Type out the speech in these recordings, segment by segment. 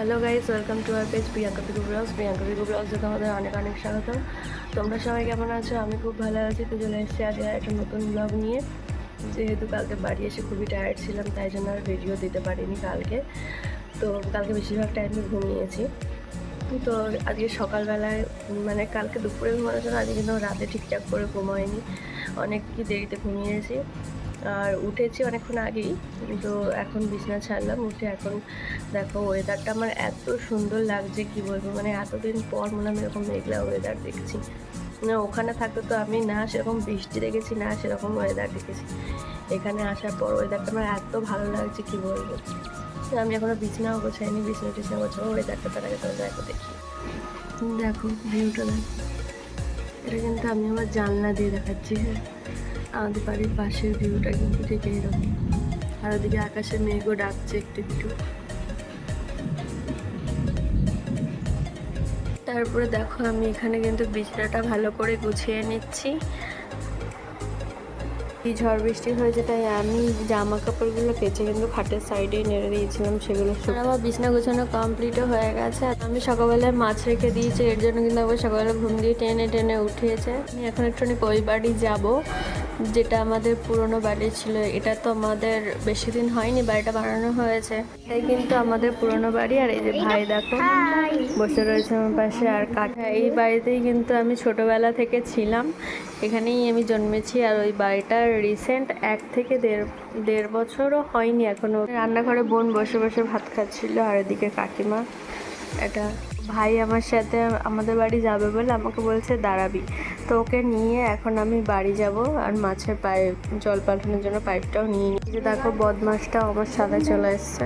Hello guys, welcome to our page Priyanka Piku blogs. Priyanka Piku ব্লগসে তোমাদের অনেক অনেক স্বাগত। তোমরা সবাই কেমন আছো? আমি খুব ভালো আছি। তো চলে এসেছি আজকে একটা নতুন ব্লগ নিয়ে। যেহেতু কালকে বাড়ি এসে খুবই টায়ার্ড ছিলাম, তাই জন্য আর ভিডিও দিতে পারিনি কালকে। তো কালকে বেশিরভাগ টাইমে ঘুমিয়েছি। তো আজকে সকালবেলায় মানে কালকে দুপুরে ঘুমানোর জন্য আজকে কিন্তু রাতে ঠিকঠাক করে ঘুমায়নি, অনেক কি দেরিতে ঘুমিয়েছি। আর উঠেছি অনেকক্ষণ আগেই, তো এখন বিছানা ছাড়লাম। উঠে এখন দেখো ওয়েদারটা আমার এত সুন্দর লাগছে, কি বলবো, মানে এতদিন পর মনে আমি এরকম মেঘলা ওয়েদার দেখছি। না ওখানে থাকতে তো আমি না সেরকম বৃষ্টি দেখেছি, না সেরকম ওয়েদার দেখেছি। এখানে আসার পর ওয়েদারটা আমার এত ভালো লাগছে, কি বলবো। আমি এখনো বিছানাও গোছাইনি, বিছানা টিছানা গোছাবো। ওয়েদারটা তার আগে তোমরা দেখো, দেখি দেখো ভিউটা দেখো। এটা কিন্তু আমি আমার জানলা দিয়ে দেখাচ্ছি। হ্যাঁ, আমাদের বাড়ির পাশের ভিউটা কিন্তু ঠিক এইরকম। আর ওদিকে আকাশে মেঘও ডাকছে একটু একটু। তারপরে দেখো আমি এখানে কিন্তু বিছানাটা ভালো করে গুছিয়ে নিচ্ছি। এই ঝড় বৃষ্টি হয়েছে, তাই আমি জামা কাপড়গুলো কেচে কিন্তু খাটের সাইডেই নেড়ে দিয়েছিলাম, সেগুলো আমার বিছানা গোছানো কমপ্লিটও হয়ে গেছে। আর আমি সকালবেলায় মাছ রেখে দিয়েছি, এর জন্য কিন্তু আবার সকালবেলা ঘুম দিয়ে টেনে টেনে উঠিয়েছে। আমি এখন একটুখানি ওই বাড়ি যাবো, যেটা আমাদের পুরনো বাড়ি ছিল। এটা তো আমাদের বেশি দিন হয়নি, বাড়িটা বানানো হয়েছে। এটাই কিন্তু আমাদের পুরনো বাড়ি। আর এই যে ভাই দেখো বসে রয়েছে আমার পাশে। আর কাকা, এই বাড়িতেই কিন্তু আমি ছোটবেলা থেকে ছিলাম, এখানেই আমি জন্মেছি। আর ওই বাড়িটার রিসেন্ট 1 থেকে দেড় বছরও হয়নি এখনো। রান্নাঘরে বোন বসে বসে ভাত খাচ্ছিল, আর এদিকে কাকিমা। এটা ভাই আমার সাথে আমাদের বাড়ি যাবে বলে আমাকে বলছে দাঁড়াবি। তো ওকে নিয়ে এখন আমি বাড়ি যাব। আর মাছের পাইপ, জল পাল্টানোর জন্য পাইপটাও নিয়ে নিয়েছি। দেখো বদমাসটাও আমার সাথে চলে এসছে।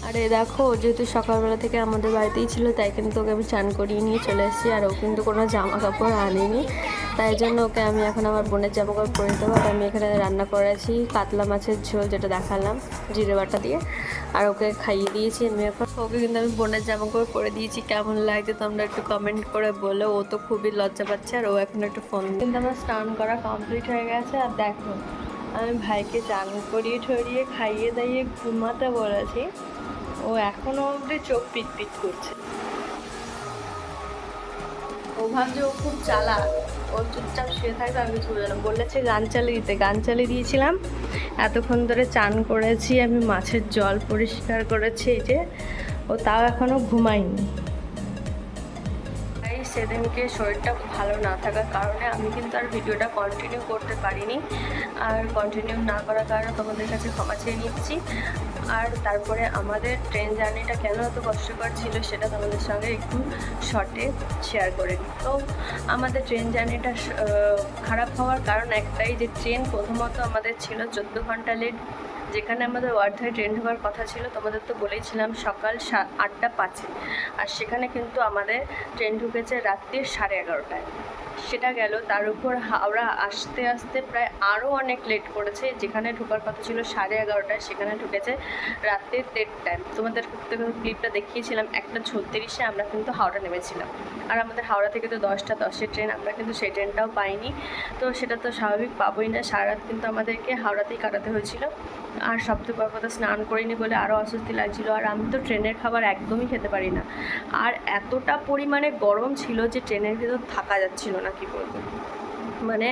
আরে দেখো, যেহেতু সকালবেলা থেকে আমাদের বাড়িতেই ছিল, তাই কিন্তু ওকে আমি চান করিয়ে নিয়ে চলে এসেছি। আর ও কিন্তু কোনো জামা কাপড় আনেনি, তাই জন্য ওকে আমি এখন আমার বোনের জামা কাপড় পরে দেবো। আর আমি এখানে রান্না করেছি কাতলা মাছের ঝোল, যেটা দেখালাম জিরে বাটা দিয়ে। আর ওকে খাইয়ে দিয়েছি আমি। এখন ওকে কিন্তু আমি বোনের জামা কাপড় পরে দিয়েছি। কেমন লাগছে তোমরা একটু কমেন্ট করে বলো। ও তো খুবই লজ্জা পাচ্ছে, আর ও এখন একটু ফোন। কিন্তু আমার স্নান করা কমপ্লিট হয়ে গেছে। আর দেখো আমি ভাইকে চান করিয়ে ঠরিয়ে খাইয়ে দাইয়ে ঘুমাতে বলেছি, ও এখনো অবধি চোখ পিট করছে। ও ভাবছে ও খুব চালাক, ও চুপচাপ শুয়ে থাকবে, আমি কিছু বললাম। বলেছে গান চালিয়ে দিতে, গান চালিয়ে দিয়েছিলাম। এতক্ষণ ধরে চান করেছি আমি, মাছের জল পরিষ্কার করেছি, এই যে। ও তাও এখনো ঘুমায়নি। তাই সেদিনকে শরীরটা ভালো না থাকার কারণে আমি কিন্তু আর ভিডিওটা কন্টিনিউ করতে পারিনি। আর কন্টিনিউ না করার কারণে তোমাদের কাছে ক্ষমা চেয়ে নিচ্ছি। আর তারপরে আমাদের ট্রেন জার্নিটা কেন এত কষ্টকর ছিল সেটা তোমাদের সঙ্গে একটু শর্টে শেয়ার করে নিই। তো আমাদের ট্রেন জার্নিটা খারাপ হওয়ার কারণ একটাই, যে ট্রেন প্রথমত আমাদের ছিল 14 ঘন্টা লেট। যেখানে আমাদের ওয়ার্ধায় ট্রেন ঢোকার কথা ছিল, তোমাদের তো বলেছিলাম সকাল 8টা 5-এ। আর সেখানে কিন্তু আমাদের ট্রেন ঢুকেছে রাত্রির 11:30টায়। সেটা গেল, তার উপর হাওড়া আসতে আসতে প্রায় আরও অনেক লেট করেছে। যেখানে ঢোকার কথা ছিল 11:30টায়, সেখানে ঢুকেছে রাত্রির 1:30টায়। তোমাদের ক্লিপটা দেখিয়েছিলাম 1:36-এ আমরা কিন্তু হাওড়া নেমেছিলাম। আর আমাদের হাওড়া থেকে তো 10টা 10-এর ট্রেন, আমরা কিন্তু সেই ট্রেনটাও পাইনি। তো সেটা তো স্বাভাবিক, পাবোই না। সারা রাত কিন্তু আমাদেরকে হাওড়াতেই কাটাতে হয়েছিল। আর সবথেকে বড় কথা, স্নান করিনি বলে আরও অস্বস্তি লাগছিলো। আর আমি তো ট্রেনের খাবার একদমই খেতে পারি না। আর এতটা পরিমাণে গরম ছিল যে ট্রেনের ভিতর থাকা যাচ্ছিল না, কি বলবো। মানে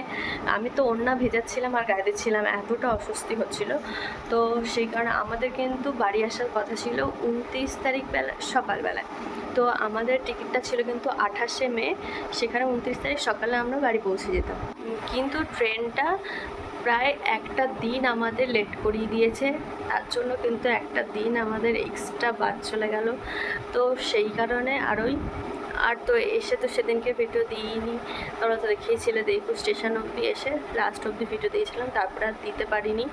আমি তো ওড়না ভেজাচ্ছিলাম আর গায়ে দিচ্ছিলাম, এতটা অস্বস্তি হচ্ছিল। তো সেই কারণে আমাদের কিন্তু বাড়ি আসার কথা ছিল 29 তারিখ সকালবেলায়। তো আমাদের টিকিটটা ছিল কিন্তু 28শে মে। সেখানে 29 তারিখ সকালে আমরা বাড়ি পৌঁছে যেতাম। কিন্তু ট্রেনটা প্রায় একটা দিন আমাদের লেট করিয়ে দিয়েছে। তার জন্য কিন্তু একটা দিন আমাদের এক্সট্রা বাদ চলে গেল। তো সেই কারণে আর তো এসে তো সেদিনকে ভিডিও দিইনি। তোমরা তো দেখিয়েছিলে, দেইপুর স্টেশন অবধি এসে লাস্ট অবধি ভিডিও দিয়েছিলাম, তারপরে আর দিতে পারিনি।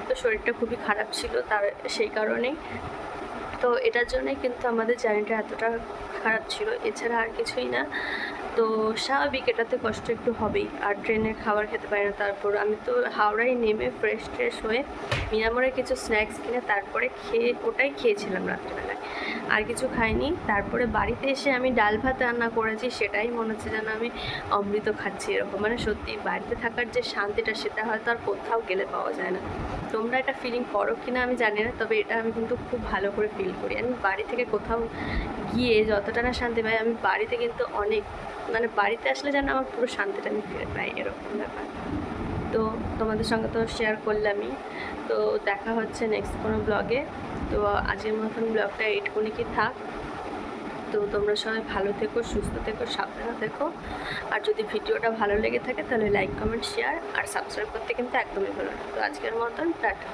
তো শরীরটা খুবই খারাপ ছিল, সেই কারণেই। তো এটার জন্যই কিন্তু আমাদের জার্নিটা এতটা খারাপ ছিল, এছাড়া আর কিছুই না। তো স্বাভাবিক, এটাতে কষ্ট একটু হবেই। আর ট্রেনের খাবার খেতে পারি না। তারপর আমি তো হাওড়ায় নেমে ফ্রেশ হয়ে মিরামরে কিছু স্ন্যাক্স কিনে তারপরে ওটাই খেয়েছিলাম রাত্রিবেলায়। আর কিছু খাইনি। তারপরে বাড়িতে এসে আমি ডাল ভাত রান্না করেছি, সেটাই মনে হচ্ছে যেন আমি অমৃত খাচ্ছি এরকম। মানে সত্যি বাড়িতে থাকার যে শান্তিটা সেটা হয়তো আর কোথাও গেলে পাওয়া যায় না। তোমরা এটা ফিলিং করো কি না আমি জানি না, তবে এটা আমি কিন্তু খুব ভালো করে ফিল করি। আমি বাড়ি থেকে কোথাও গিয়ে যতটা না শান্তি পাই, আমি বাড়িতে কিন্তু অনেক, মানে বাড়িতে আসলে যেন আমার পুরো শান্তিটা আমি ফিরে পাই এরকম ব্যাপার। তো তোমাদের সঙ্গে তো শেয়ার করলামই। তো দেখা হচ্ছে নেক্সট কোনো ব্লগে। তো আজকের মতন ব্লগটা এইটুকুনি কি থাক। তো তোমরা সবাই ভালো থেকো, সুস্থ থেকো, সাবধানে থেকো। আর যদি ভিডিওটা ভালো লেগে থাকে তাহলে লাইক, কমেন্ট, শেয়ার আর সাবস্ক্রাইব করতে কিন্তু একদমই ভুলো না। তো আজকের মতন টাটা।